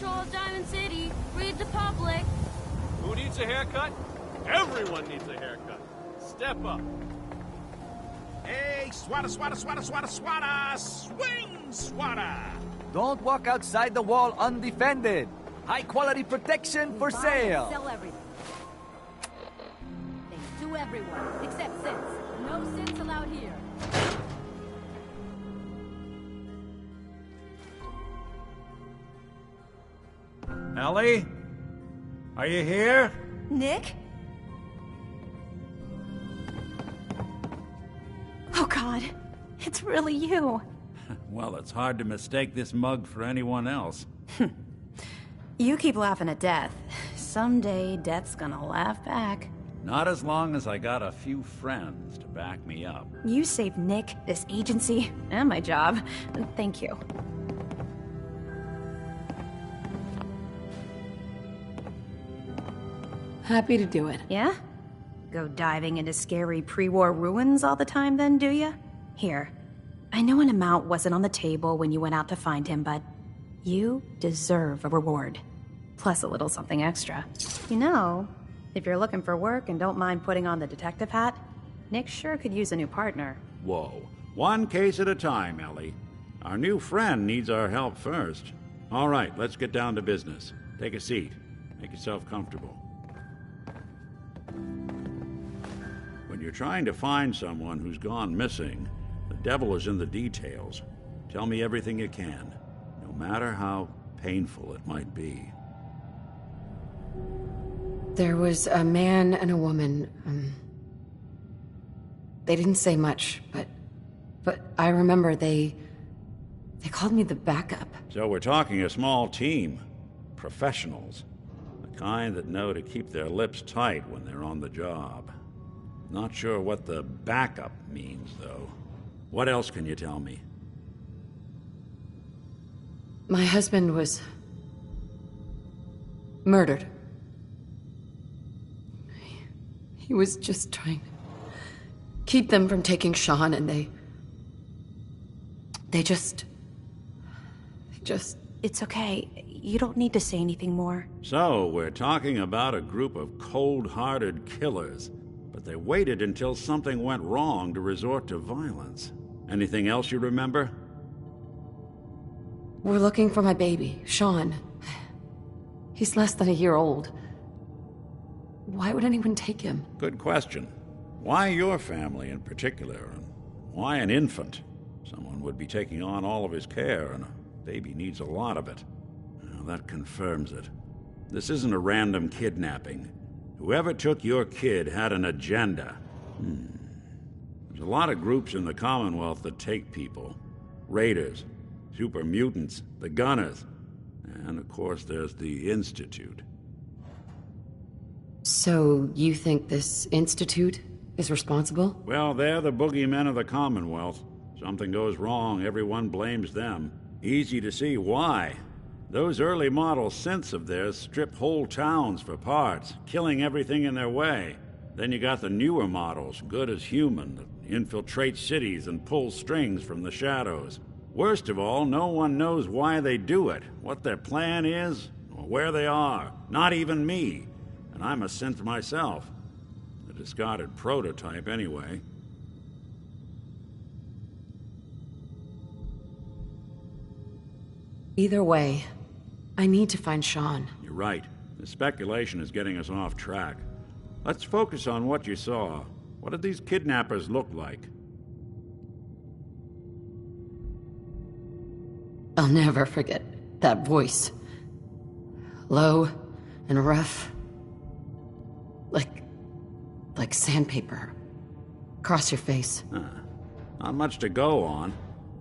control of Diamond City. Read the public. Who needs a haircut? Everyone needs a haircut. Step up. Hey, swata, swata, swata, swata, swata! Swing, swata! Don't walk outside the wall undefended. High quality protection for sale. Sell everything. Thanks to everyone, except Sins. No Sins allowed here. Ellie? Are you here? Nick? Oh God, it's really you. Well, it's hard to mistake this mug for anyone else. You keep laughing at death. Someday, death's gonna laugh back. Not as long as I got a few friends to back me up. You saved Nick, this agency, and my job. Thank you. Happy to do it. Yeah? Go diving into scary pre-war ruins all the time then, do ya? Here. I know an amount wasn't on the table when you went out to find him, but you deserve a reward. Plus a little something extra. You know, if you're looking for work and don't mind putting on the detective hat, Nick sure could use a new partner. Whoa. One case at a time, Ellie. Our new friend needs our help first. All right, let's get down to business. Take a seat. Make yourself comfortable. When you're trying to find someone who's gone missing, the devil is in the details. Tell me everything you can, no matter how painful it might be. There was a man and a woman. They didn't say much, but I remember they called me the backup. So we're talking a small team. Professionals. The kind that know to keep their lips tight when they're on the job. Not sure what the backup means, though. What else can you tell me? My husband was murdered. He was just trying to keep them from taking Sean, and they just... It's okay. You don't need to say anything more. So, we're talking about a group of cold-hearted killers, but they waited until something went wrong to resort to violence. Anything else you remember? We're looking for my baby, Sean. He's less than a year old. Why would anyone take him? Good question. Why your family in particular, and why an infant? Someone would be taking on all of his care, and a baby needs a lot of it. Well, that confirms it. This isn't a random kidnapping. Whoever took your kid had an agenda. There's a lot of groups in the Commonwealth that take people. Raiders, super mutants, the Gunners, and of course there's the Institute. So, you think this Institute is responsible? Well, they're the boogeymen of the Commonwealth. Something goes wrong, everyone blames them. Easy to see why. Those early model synths of theirs strip whole towns for parts, killing everything in their way. Then you got the newer models, good as human, that infiltrate cities and pull strings from the shadows. Worst of all, no one knows why they do it, what their plan is, or where they are. Not even me. And I'm a synth myself. A discarded prototype, anyway. Either way, I need to find Sean. You're right. The speculation is getting us off track. Let's focus on what you saw. What did these kidnappers look like? I'll never forget that voice. Low and rough. Like sandpaper. Across your face. Not much to go on,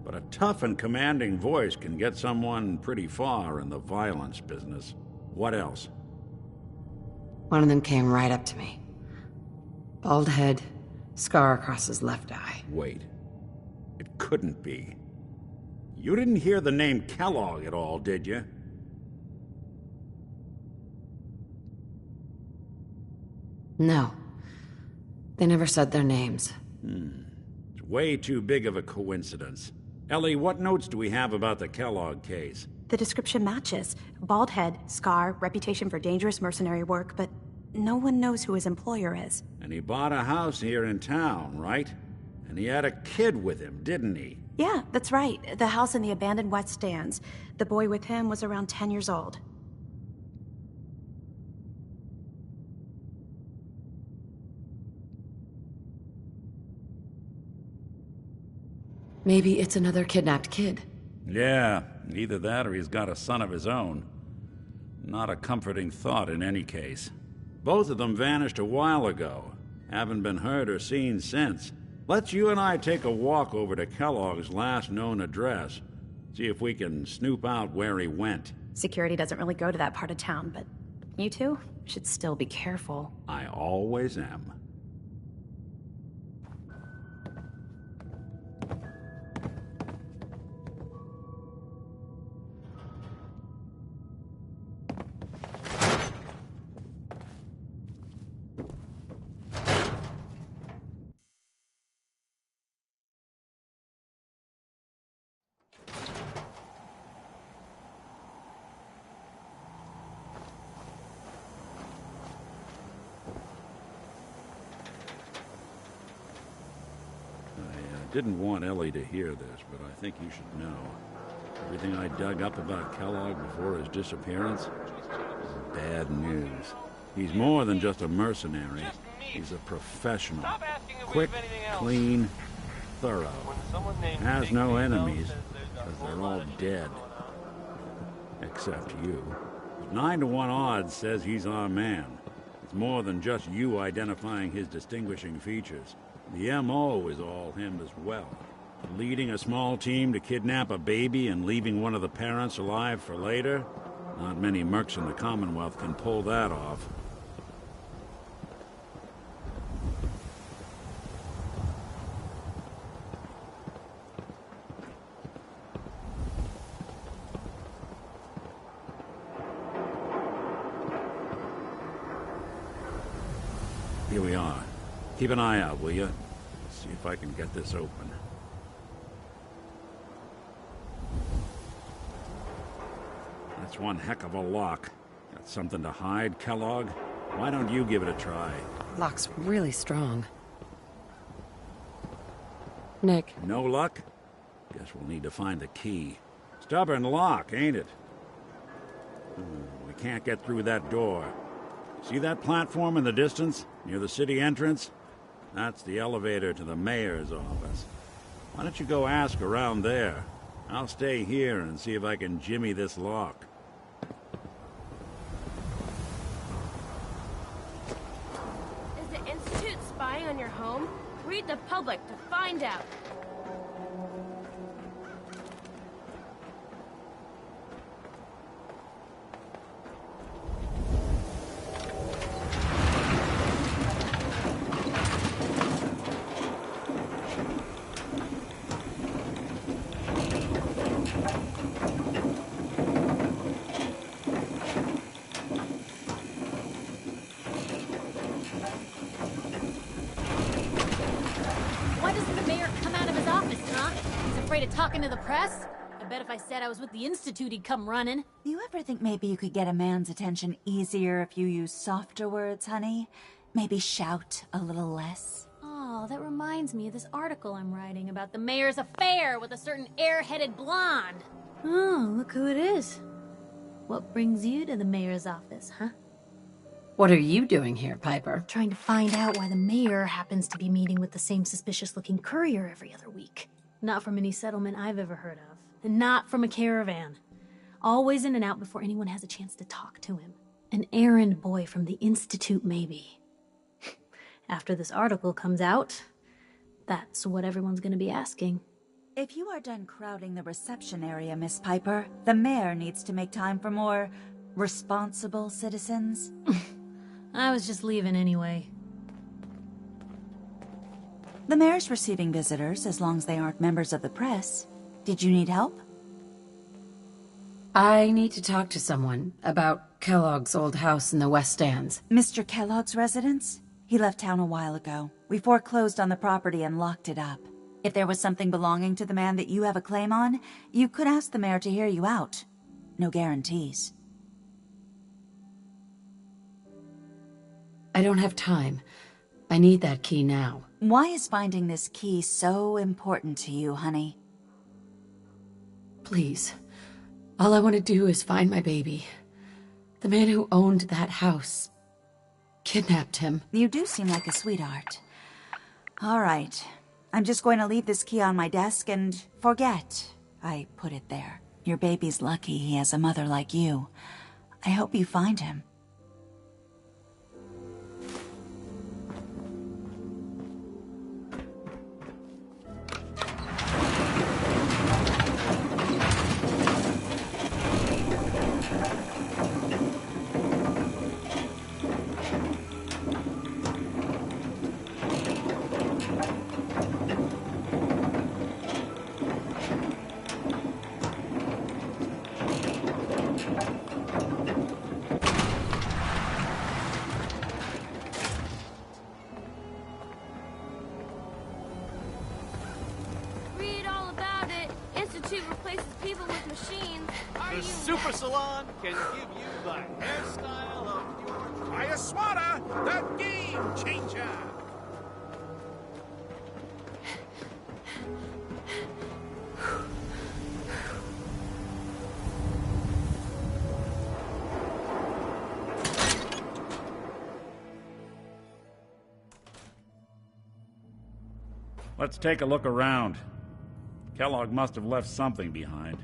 but a tough and commanding voice can get someone pretty far in the violence business. What else? One of them came right up to me. Bald head, scar across his left eye. Wait. It couldn't be. You didn't hear the name Kellogg at all, did you? No. They never said their names. It's way too big of a coincidence. Ellie, what notes do we have about the Kellogg case? The description matches. Bald head, scar, reputation for dangerous mercenary work, but no one knows who his employer is. And he bought a house here in town, right? And he had a kid with him, didn't he? Yeah, that's right. The house in the abandoned West Stands. The boy with him was around 10 years old. Maybe it's another kidnapped kid. Yeah, either that or he's got a son of his own. Not a comforting thought in any case. Both of them vanished a while ago. Haven't been heard or seen since. Let's you and I take a walk over to Kellogg's last known address. See if we can snoop out where he went. Security doesn't really go to that part of town, but you two should still be careful. I always am. Didn't want Ellie to hear this, but I think you should know. Everything I dug up about Kellogg before his disappearance is bad news. He's more than just a mercenary. He's a professional. Quick, clean, thorough. Has no enemies, because they're all dead. Except you. 9-to-1 odds says he's our man. It's more than just you identifying his distinguishing features. The M.O. is all him as well. Leading a small team to kidnap a baby and leaving one of the parents alive for later? Not many mercs in the Commonwealth can pull that off. Here we are. Keep an eye out, will you? See if I can get this open. That's one heck of a lock. Got something to hide, Kellogg? Why don't you give it a try? Lock's really strong. Nick. No luck? Guess we'll need to find the key. Stubborn lock, ain't it? We can't get through that door. See that platform in the distance, near the city entrance? That's the elevator to the mayor's office. Why don't you go ask around there? I'll stay here and see if I can jimmy this lock. Is the Institute spying on your home? Read the public to find out. Afraid of talking to the press? I bet if I said I was with the Institute, he'd come running. Do you ever think maybe you could get a man's attention easier if you use softer words, honey? Maybe shout a little less? Oh, that reminds me of this article I'm writing about the mayor's affair with a certain airheaded blonde. Oh, look who it is. What brings you to the mayor's office, huh? What are you doing here, Piper? Trying to find out why the mayor happens to be meeting with the same suspicious-looking courier every other week. Not from any settlement I've ever heard of. And not from a caravan. Always in and out before anyone has a chance to talk to him. An errand boy from the Institute, maybe. After this article comes out, that's what everyone's gonna be asking. If you are done crowding the reception area, Miss Piper, the mayor needs to make time for more responsible citizens. I was just leaving anyway. The mayor's receiving visitors as long as they aren't members of the press. Did you need help? I need to talk to someone about Kellogg's old house in the West Stands. Mr. Kellogg's residence? He left town a while ago. We foreclosed on the property and locked it up. If there was something belonging to the man that you have a claim on, you could ask the mayor to hear you out. no guarantees. I don't have time. I need that key now. Why is finding this key so important to you, honey? Please. All I want to do is find my baby. The man who owned that house kidnapped him. You do seem like a sweetheart. All right. I'm just going to leave this key on my desk and forget I put it there. Your baby's lucky he has a mother like you. I hope you find him. Read all about it. Institute replaces people with machines. The Super Salon can give you the hairstyle of your dreams. Try a swatter, the game changer. Let's take a look around. Kellogg must have left something behind.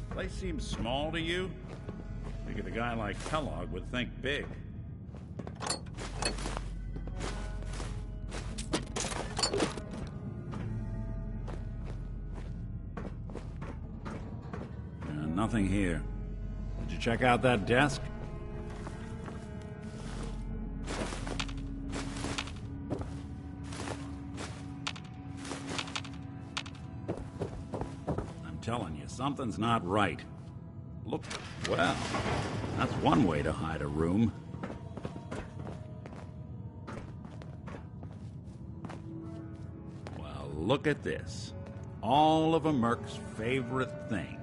Place seems small to you? Figured a guy like Kellogg would think big. Nothing here. Did you check out that desk? I'm telling you, something's not right. Look, well, that's one way to hide a room. Well, look at this. All of a merc's favorite things.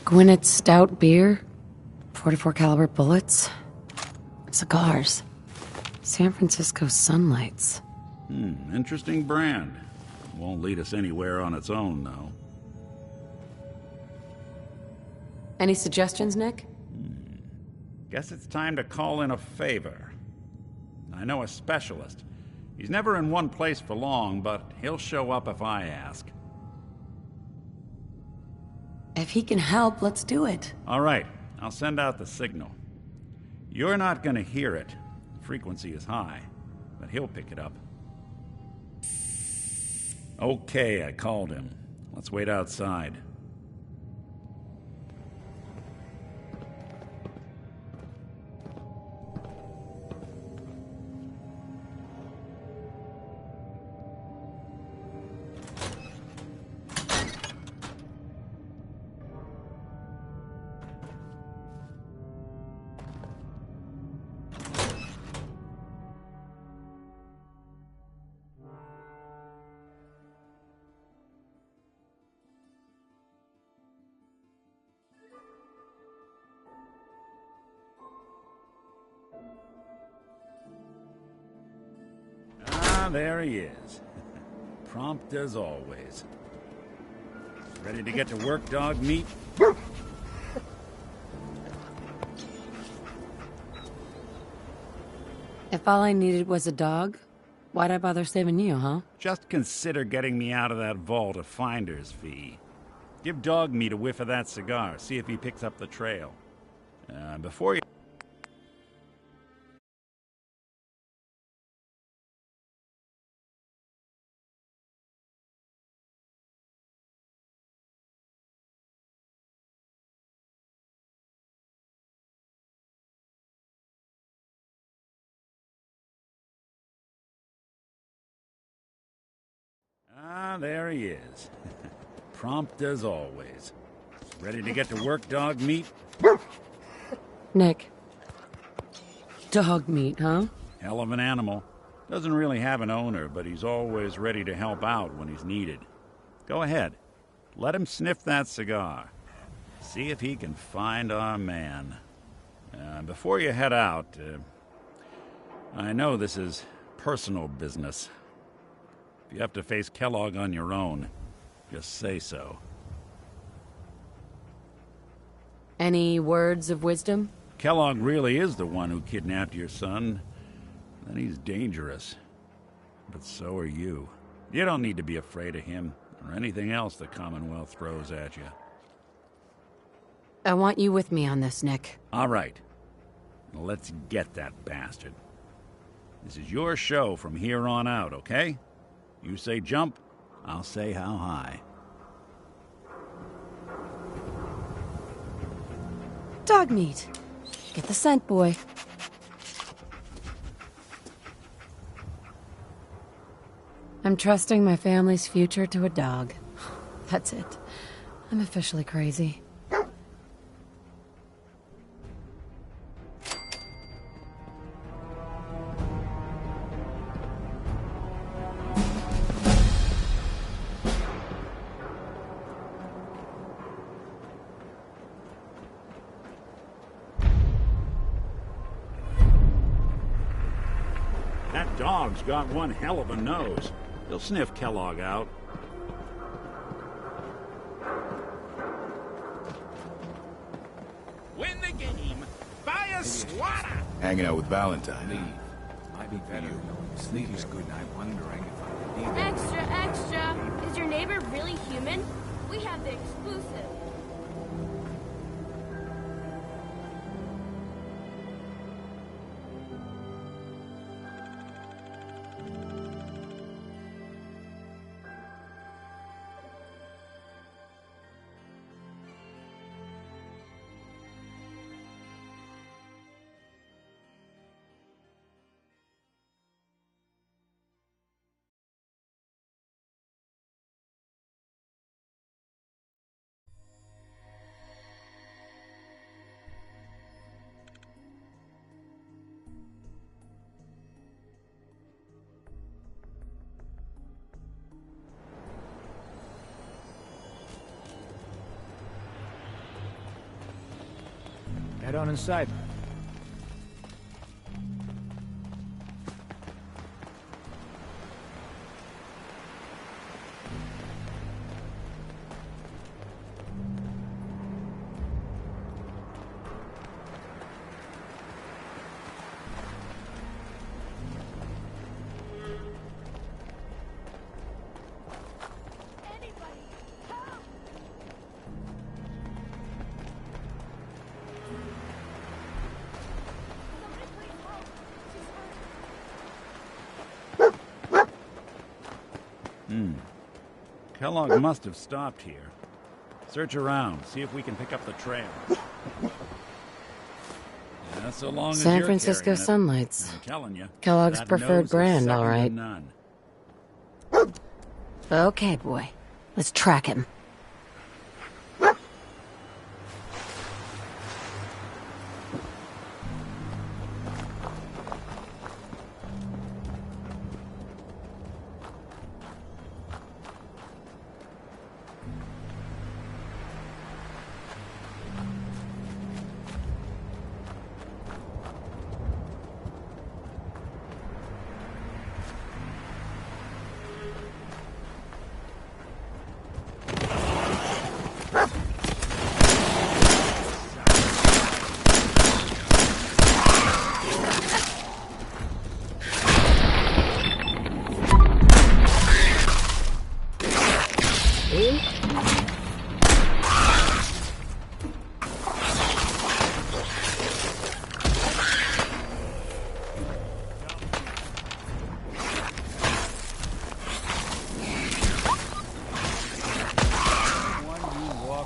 Gwinnett's stout beer, 44 caliber bullets, cigars, San Francisco sunlights. Interesting brand. Won't lead us anywhere on its own, though. Any suggestions, Nick? Guess it's time to call in a favor. I know a specialist. He's never in one place for long, but he'll show up if I ask. If he can help, let's do it. All right, I'll send out the signal. You're not gonna hear it. The frequency is high, but he'll pick it up. Okay, I called him. Let's wait outside. There he is. Prompt as always. Ready to get to work, dog meat? If all I needed was a dog, why'd I bother saving you, huh? Just consider getting me out of that vault a finder's fee. Give Dog Meat a whiff of that cigar. See if he picks up the trail. Before you... Ah, there he is. Prompt as always. Ready to get to work, Dog Meat? Nick. Dog meat, huh? Hell of an animal. Doesn't really have an owner, but he's always ready to help out when he's needed. Go ahead. Let him sniff that cigar. See if he can find our man. Before you head out, I know this is personal business. If you have to face Kellogg on your own, just say so. Any words of wisdom? Kellogg really is the one who kidnapped your son. Then he's dangerous. But so are you. You don't need to be afraid of him or anything else the Commonwealth throws at you. I want you with me on this, Nick. All right. Let's get that bastard. This is your show from here on out, okay? You say jump, I'll say how high. Dog meat. Get the scent, boy. I'm trusting my family's future to a dog. That's it. I'm officially crazy. That dog's got one hell of a nose. He'll sniff Kellogg out. Win the game. Buy a squatter. Hanging out with Valentine. Leave. Might be better. Sleep is good night wondering if I could be there. Extra, extra. Is your neighbor really human? We have the exclusive. Head on inside. Kellogg must have stopped here. Search around, see if we can pick up the trail. Yeah, so long as San you're Francisco carrying it, Sunlights. I'm telling you, Kellogg's that preferred nose is brand, second all to right. none. Okay, boy. Let's track him.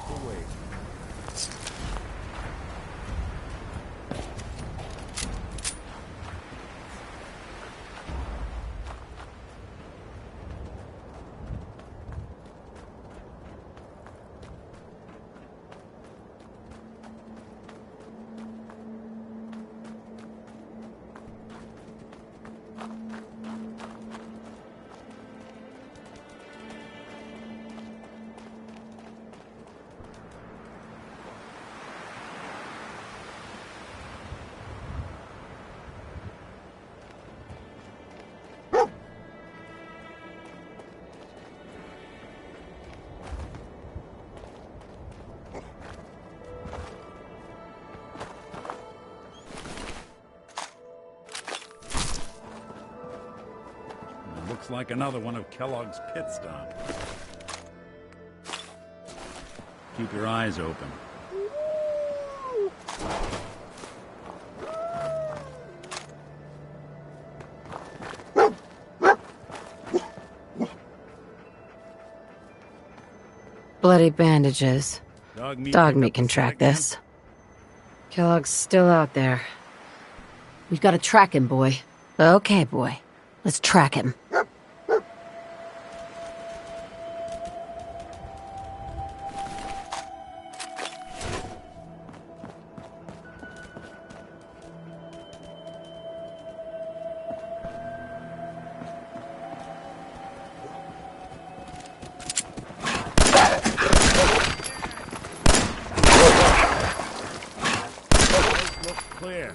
off the way. Looks like another one of Kellogg's pit stop. Keep your eyes open. Bloody bandages. Dog meat can track this. Kellogg's still out there. We've got to track him, boy. Okay, boy. Let's track him. Looks clear.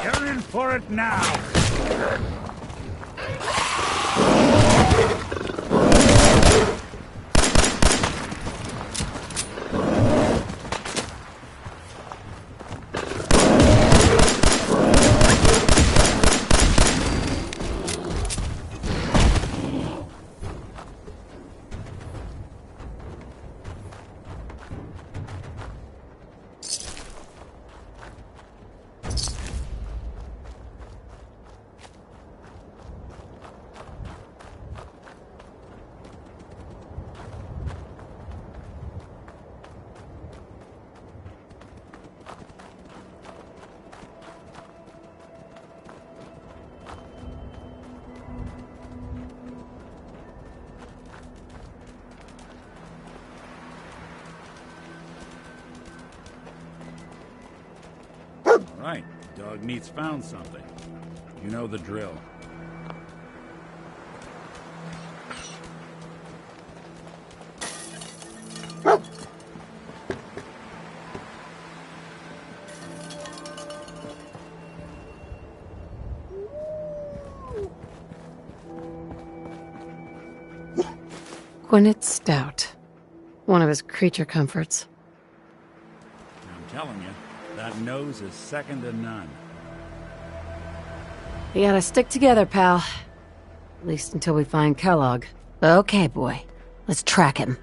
You're in for it now. Right, dog meat's found something. You know the drill. Gwyneth Stout. One of his creature comforts. I'm telling you, that nose is second to none. We gotta stick together, pal. At least until we find Kellogg. Okay, boy. Let's track him.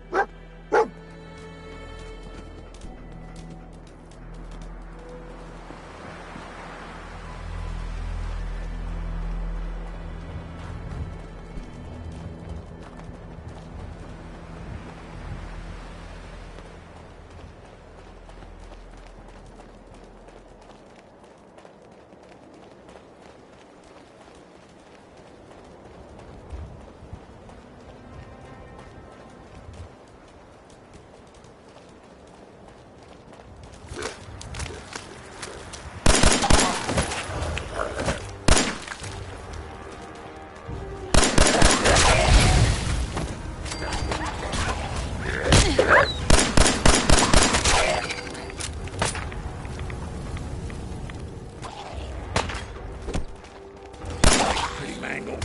angle.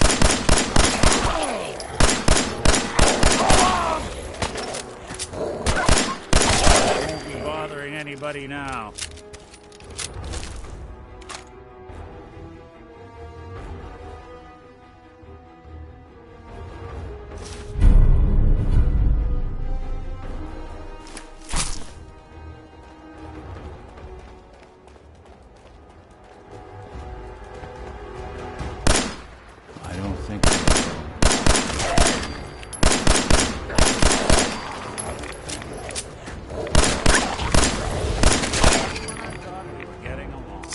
Won't be bothering anybody now. I don't think so. We're getting along.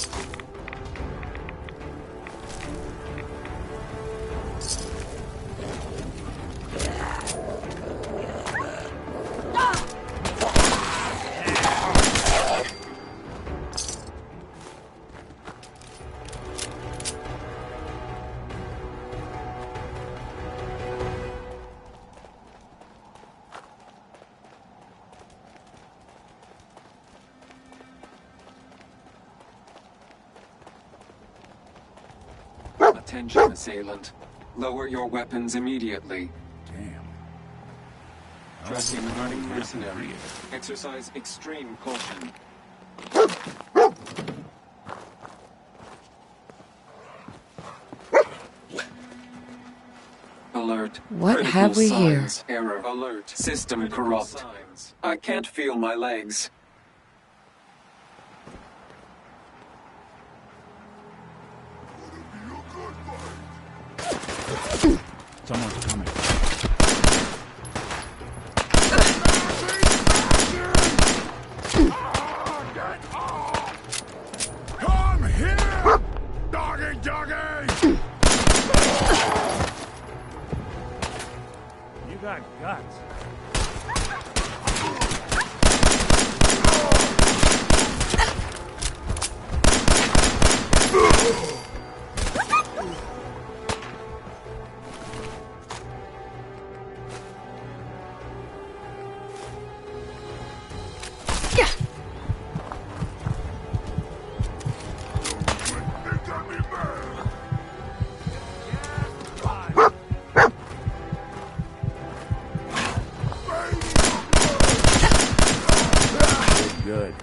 Attention, assailant. Lower your weapons immediately. Damn. Tracking running mercenary. Exercise extreme caution. Alert. What Critical have we here? signs. Error alert. System corrupt. I can't feel my legs. Someone's coming. Come here! Doggy, doggy! You got guts. Good.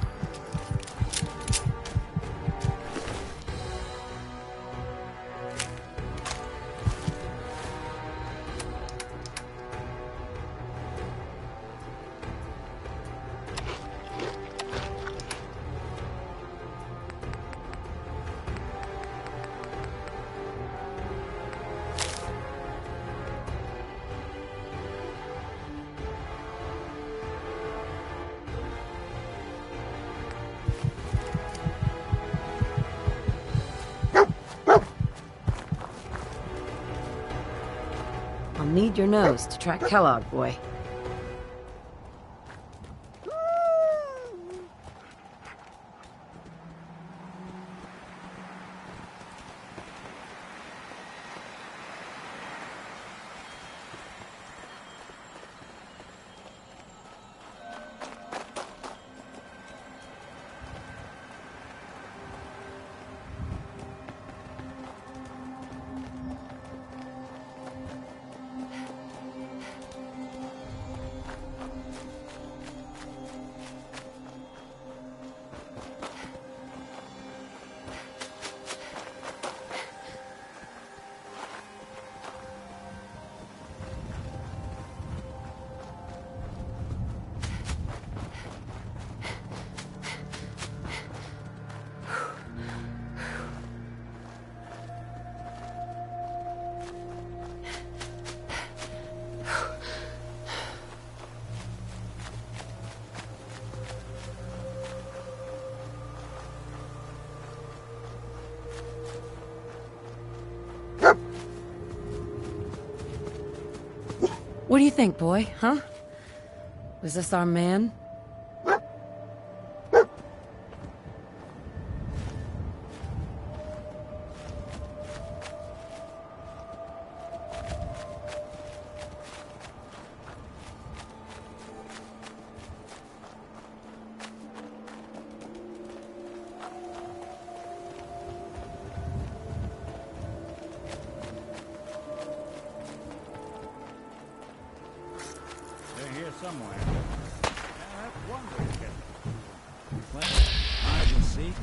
I'll need your nose to track Kellogg, boy. What do you think, boy, huh? Was this our man? somewhere. Yeah, that's one way to get them. Play hide and seek.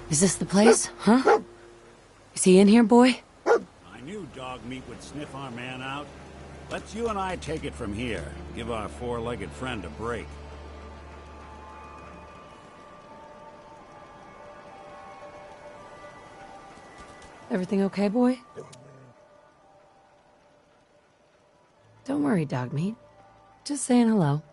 Is this the place? Huh? Is he in here, boy? I knew dog meat would sniff our man out. Let's you and I take it from here. Give our four-legged friend a break. Everything okay, boy? Don't worry, dog meat. Just saying hello.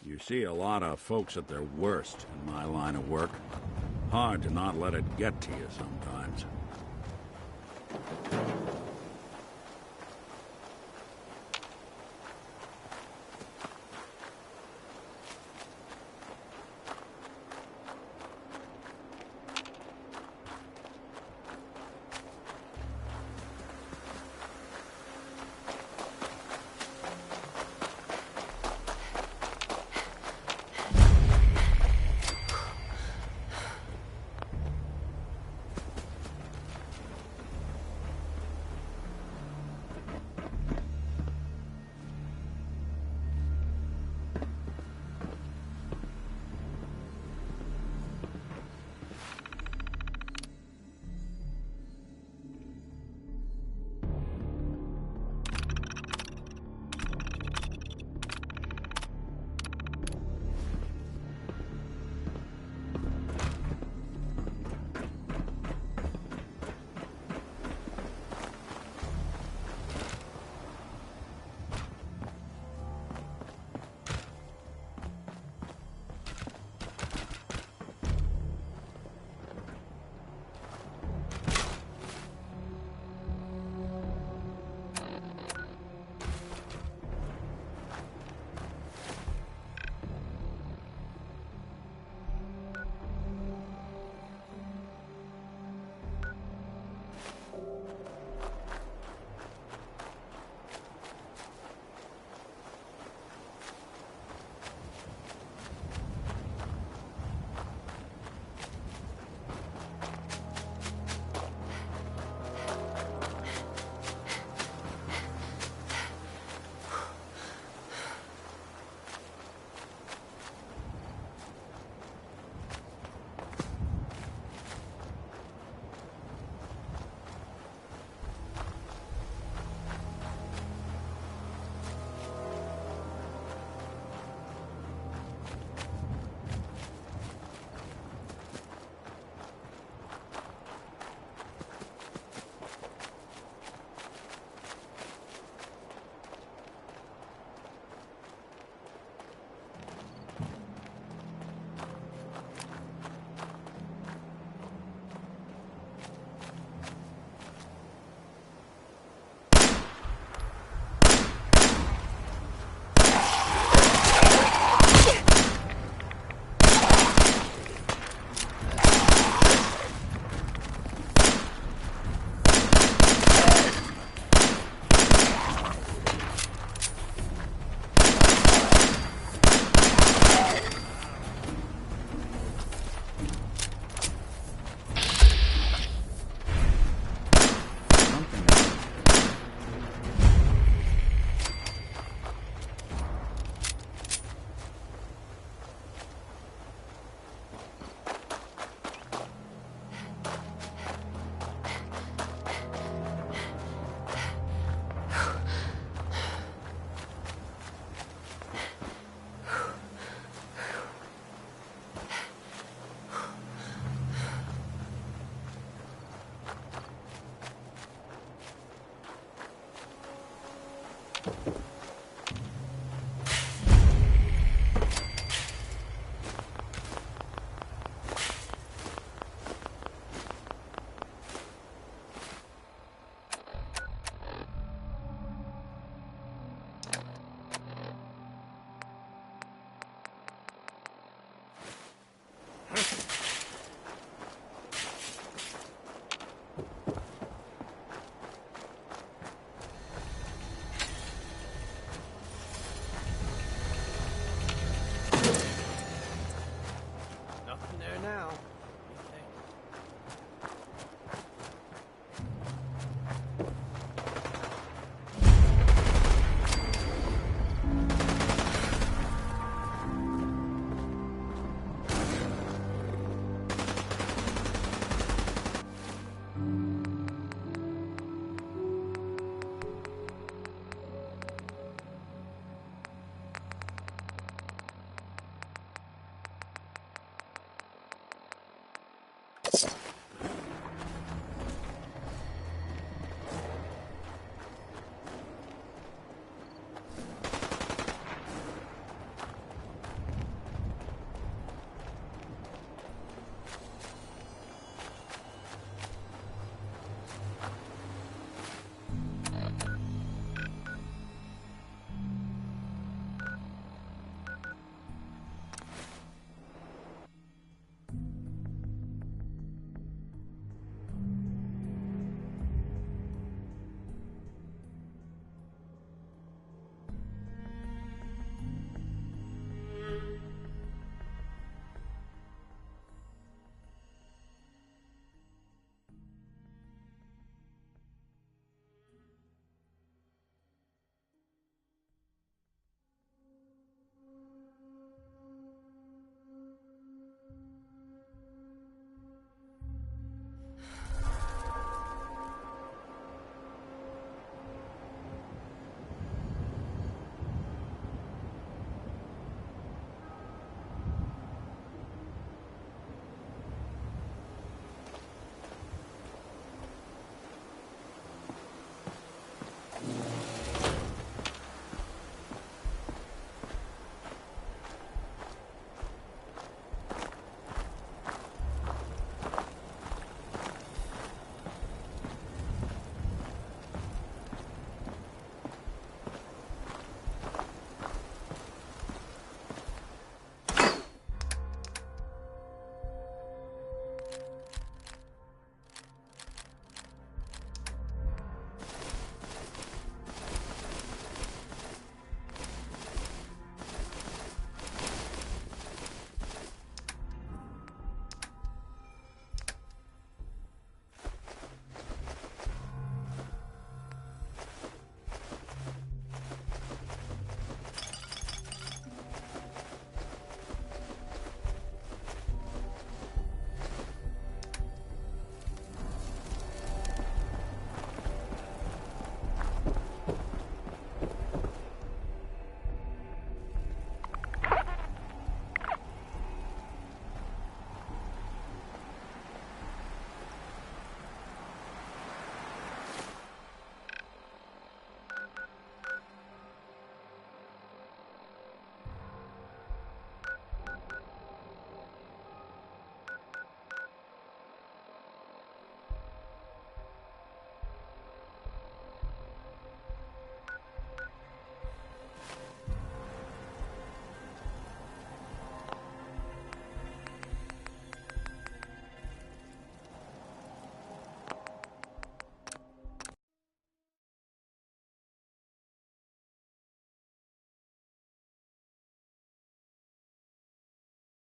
You see a lot of folks at their worst in my line of work. Hard to not let it get to you sometimes.